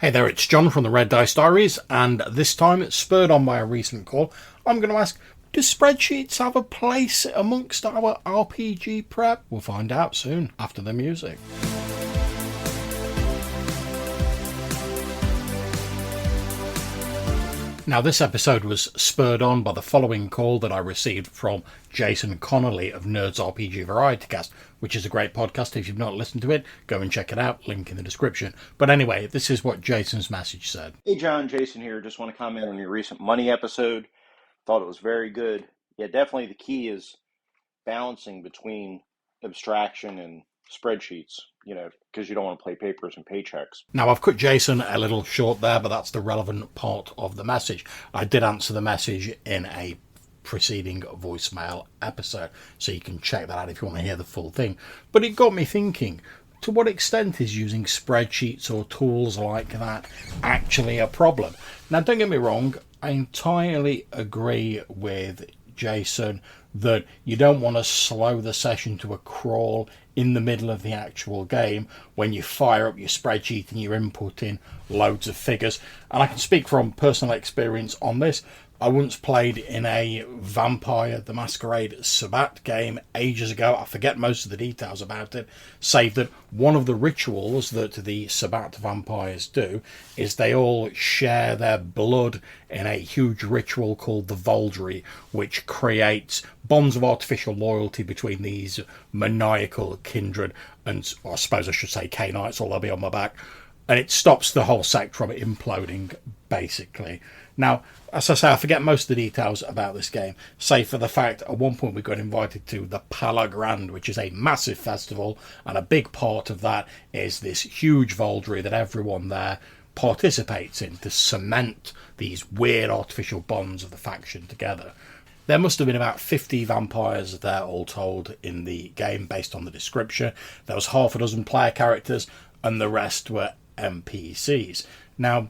Hey there, it's John from the Red Dice Diaries, and this time, spurred on by a recent call, I'm going to ask, do spreadsheets have a place amongst our RPG prep? We'll find out soon, after the music. Now, this episode was spurred on by the following call that I received from Jason Connolly of Nerds RPG Variety Cast, which is a great podcast. If you've not listened to it, go and check it out. Link in the description. But anyway, this is what Jason's message said. Hey John, Jason here. Just want to comment on your recent money episode. Thought it was very good. Yeah, definitely the key is balancing between abstraction and spreadsheets, because you don't want to play papers and paychecks. Now, I've cut Jason a little short there, but that's the relevant part of the message. I did answer the message in a preceding voicemail episode, so you can check that out if you want to hear the full thing. But it got me thinking, to what extent is using spreadsheets or tools like that actually a problem? Now, don't get me wrong, I entirely agree with Jason that you don't want to slow the session to a crawl in the middle of the actual game when you fire up your spreadsheet and you're inputting loads of figures. And I can speak from personal experience on this. I once played in a Vampire the Masquerade Sabbat game ages ago. I forget most of the details about it, save that one of the rituals that the Sabbat vampires do is they all share their blood in a huge ritual called the Vaulderie, which creates bonds of artificial loyalty between these maniacal kindred, and I suppose I should say Cainites, or they'll be on my back, and it stops the whole sect from imploding, basically. Now, as I say, I forget most of the details about this game, save for the fact at one point we got invited to the Pala Grande, which is a massive festival, and a big part of that is this huge Vaulderie that everyone there participates in to cement these weird artificial bonds of the faction together. There must have been about 50 vampires there all told in the game based on the description. There was half a dozen player characters and the rest were NPCs. Now,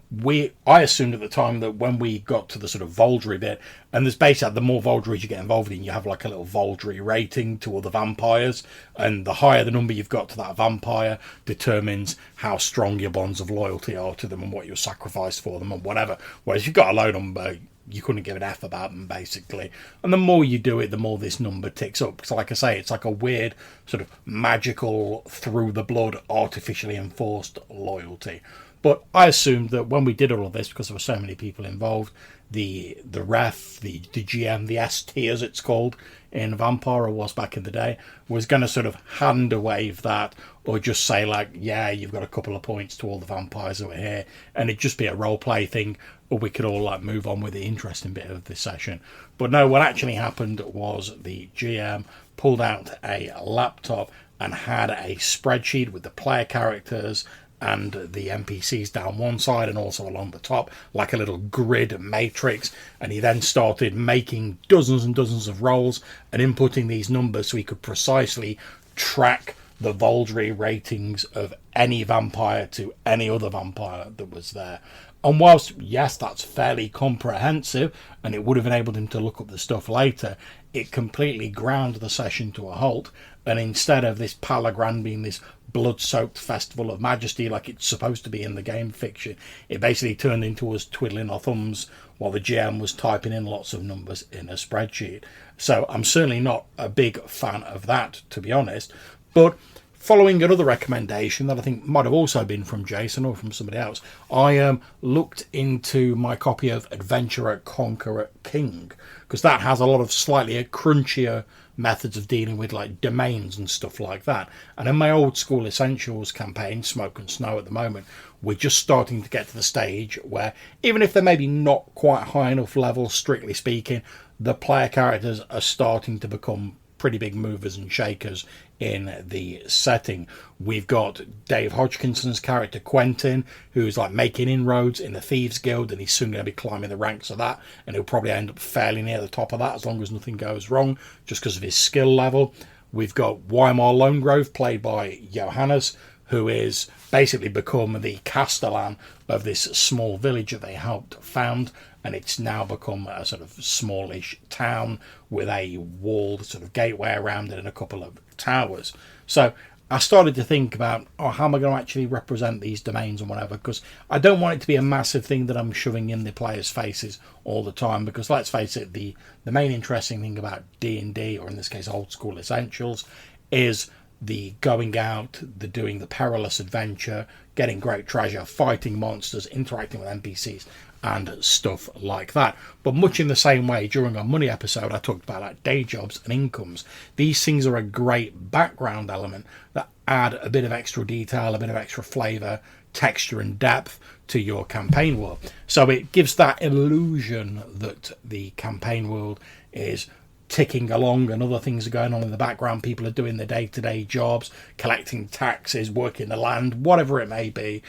I assumed at the time that when we got to the sort of Vaulderie bit, and there's basically, the more Vaulderies you get involved in, you have like a little Vaulderie rating to other vampires, and the higher the number you've got to that vampire determines how strong your bonds of loyalty are to them and what you'll sacrifice for them and whatever. Whereas if you've got a low number, you couldn't give an F about them, basically. And the more you do it, the more this number ticks up. Because like I say, it's like a weird sort of magical, through the blood, artificially enforced loyalty. But I assumed that when we did all of this, because there were so many people involved, the ref, the GM, the ST as it's called in Vampire, or was back in the day, was going to sort of hand wave that, or just say like, yeah, you've got a couple of points to all the vampires that were here, and it'd just be a role play thing, or we could all like move on with the interesting bit of this session. But no, what actually happened was the GM pulled out a laptop and had a spreadsheet with the player characters and the NPCs down one side and also along the top, like a little grid matrix, and he then started making dozens and dozens of rolls and inputting these numbers so he could precisely track the Vaulderie ratings of any vampire to any other vampire that was there. And whilst, yes, that's fairly comprehensive, and it would have enabled him to look up the stuff later, it completely ground the session to a halt, and instead of this Pala Grande being this blood-soaked festival of majesty like it's supposed to be in the game fiction, it basically turned into us twiddling our thumbs while the GM was typing in lots of numbers in a spreadsheet. So I'm certainly not a big fan of that, to be honest. But following another recommendation that I think might have also been from Jason or from somebody else, I looked into my copy of Adventurer Conqueror King, because that has a lot of slightly crunchier methods of dealing with like domains and stuff like that. And in my old school Essentials campaign, Smoke and Snow, at the moment, we're just starting to get to the stage where, even if they're maybe not quite high enough level, strictly speaking, the player characters are starting to become pretty big movers and shakers in the setting. We've got Dave Hodgkinson's character Quentin, who's like making inroads in the Thieves Guild, and he's soon going to be climbing the ranks of that, and he'll probably end up fairly near the top of that as long as nothing goes wrong, just because of his skill level. We've got Weimar Lonegrove, played by Johannes, who is basically become the Castellan of this small village that they helped found, and it's now become a sort of smallish town with a walled sort of gateway around it and a couple of towers. So I started to think about, how am I going to actually represent these domains and whatever, because I don't want it to be a massive thing that I'm shoving in the players' faces all the time, because let's face it, the main interesting thing about D&D, or in this case Old School Essentials, is the going out, the doing the perilous adventure, getting great treasure, fighting monsters, interacting with NPCs, and stuff like that. But much in the same way, during our money episode, I talked about like day jobs and incomes. These things are a great background element that add a bit of extra detail, a bit of extra flavour, texture and depth to your campaign world. So it gives that illusion that the campaign world is ticking along and other things are going on in the background. People are doing their day-to-day jobs, collecting taxes, working the land, whatever it may be.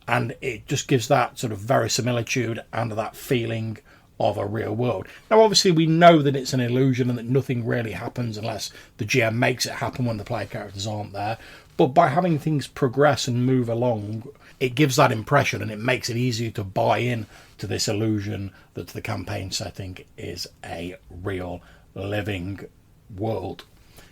And it just gives that sort of verisimilitude and that feeling of a real world. Now, obviously, we know that it's an illusion and that nothing really happens unless the GM makes it happen when the player characters aren't there. But by having things progress and move along, it gives that impression and it makes it easier to buy in to this illusion that the campaign setting is a real living world.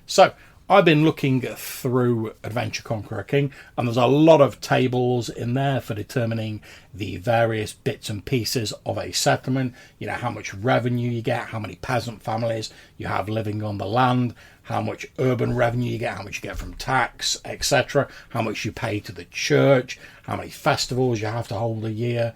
So I've been looking through Adventure Conqueror King, and there's a lot of tables in there for determining the various bits and pieces of a settlement. You know, how much revenue you get, how many peasant families you have living on the land, how much urban revenue you get, how much you get from tax, etc., how much you pay to the church, how many festivals you have to hold a year,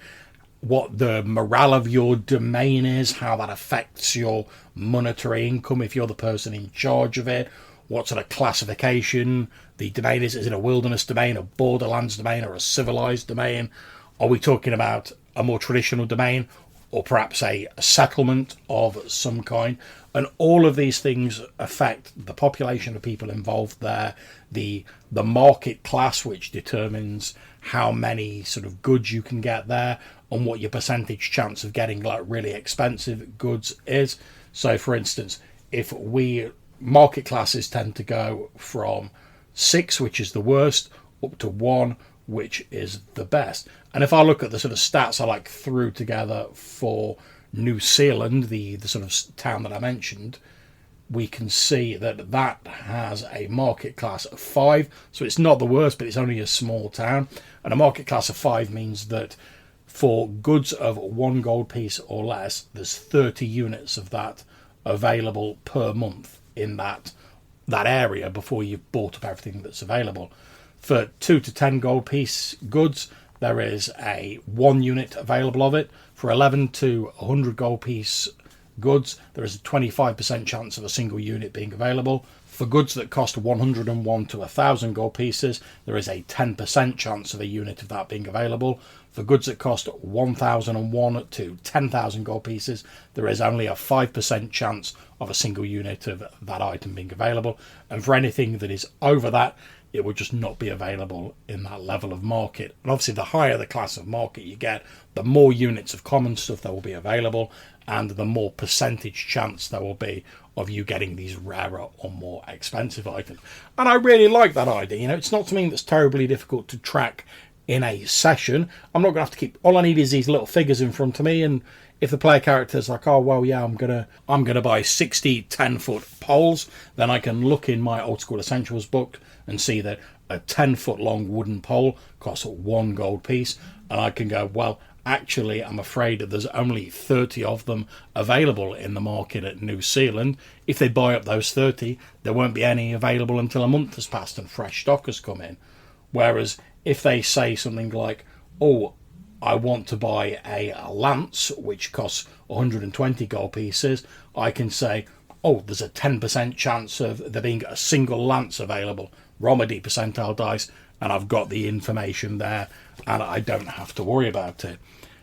what the morale of your domain is, how that affects your monetary income if you're the person in charge of it, what sort of classification the domain is. Is it a wilderness domain, a borderlands domain, or a civilized domain? Are we talking about a more traditional domain, or perhaps a settlement of some kind? And all of these things affect the population of people involved there, the market class, which determines how many sort of goods you can get there, and what your percentage chance of getting like really expensive goods is. So, for instance, if market classes tend to go from 6, which is the worst, up to 1, which is the best. And if I look at the sort of stats I threw together for New Zealand, the sort of town that I mentioned, we can see that has a market class of 5. So it's not the worst, but it's only a small town. And a market class of 5 means that for goods of 1 gold piece or less, there's 30 units of that available per month in that area before you've bought up everything that's available. For 2 to 10 gold piece goods, there is a 1 unit available of it. For 11 to 100 gold piece goods, there is a 25% chance of a single unit being available. For goods that cost 101 to 1,000 gold pieces, there is a 10% chance of a unit of that being available. For goods that cost 1,001 to 10,000 gold pieces, there is only a 5% chance of a single unit of that item being available. And for anything that is over that, it would just not be available in that level of market. And obviously, the higher the class of market you get, the more units of common stuff that will be available, and the more percentage chance there will be of you getting these rarer or more expensive items. And I really like that idea. You know, it's not something that's terribly difficult to track in a session. I'm not going to have to keep, all I need is these little figures in front of me, and if the player character is like, oh well, yeah, I'm gonna buy 60 10-foot poles, then I can look in my Old School Essentials book and see that a 10-foot long wooden pole costs 1 gold piece, and I can go, well, actually, I'm afraid that there's only 30 of them available in the market at New Zealand. If they buy up those 30, there won't be any available until a month has passed and fresh stock has come in. Whereas if they say something like, oh, I want to buy a lance, which costs 120 gold pieces, I can say, oh, there's a 10% chance of there being a single lance available. Roll my D percentile dice, and I've got the information there, and I don't have to worry about it.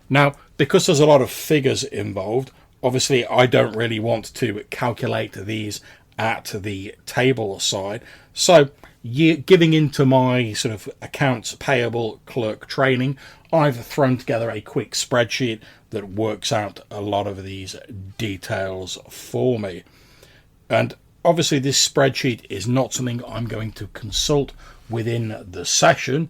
Now, because there's a lot of figures involved, obviously I don't really want to calculate these at the table side. So, giving into my sort of accounts payable clerk training, I've thrown together a quick spreadsheet that works out a lot of these details for me. And obviously this spreadsheet is not something I'm going to consult within the session,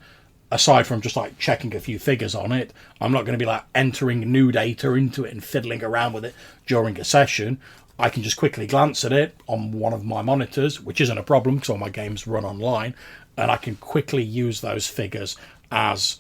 aside from just checking a few figures on it. I'm not going to be entering new data into it and fiddling around with it during a session. I can just quickly glance at it on one of my monitors, which isn't a problem because all my games run online, and I can quickly use those figures as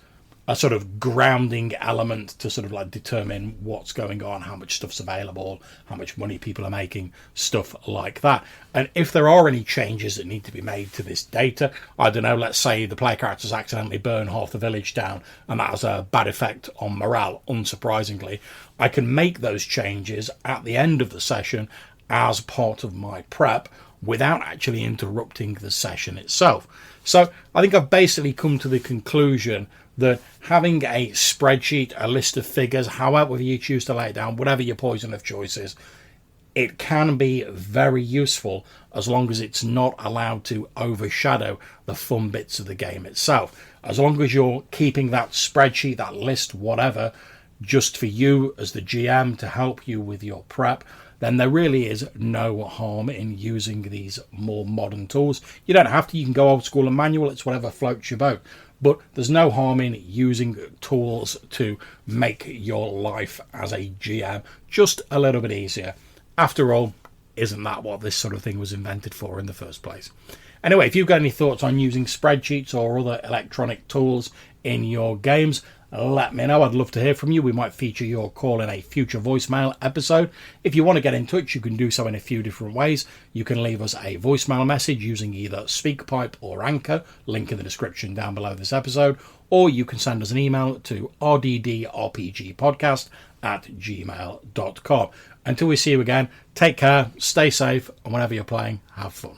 a sort of grounding element to sort of like determine what's going on, how much stuff's available, how much money people are making, stuff like that. And if there are any changes that need to be made to this data, I don't know, let's say the player characters accidentally burn half the village down and that has a bad effect on morale, unsurprisingly, I can make those changes at the end of the session as part of my prep without actually interrupting the session itself. So I think I've basically come to the conclusion that having a spreadsheet, a list of figures, however you choose to lay it down, whatever your poison of choice is, it can be very useful as long as it's not allowed to overshadow the fun bits of the game itself. As long as you're keeping that spreadsheet, that list, whatever, just for you as the GM to help you with your prep, then there really is no harm in using these more modern tools. You don't have to, you can go old school and manual, it's whatever floats your boat. But there's no harm in using tools to make your life as a GM just a little bit easier. After all, isn't that what this sort of thing was invented for in the first place? Anyway, if you've got any thoughts on using spreadsheets or other electronic tools in your games, let me know. I'd love to hear from you. We might feature your call in a future voicemail episode. If you want to get in touch, you can do so in a few different ways. You can leave us a voicemail message using either SpeakPipe or Anchor, link in the description down below this episode, or you can send us an email to rddrpgpodcast@gmail.com. Until we see you again, take care, stay safe, and whenever you're playing, have fun.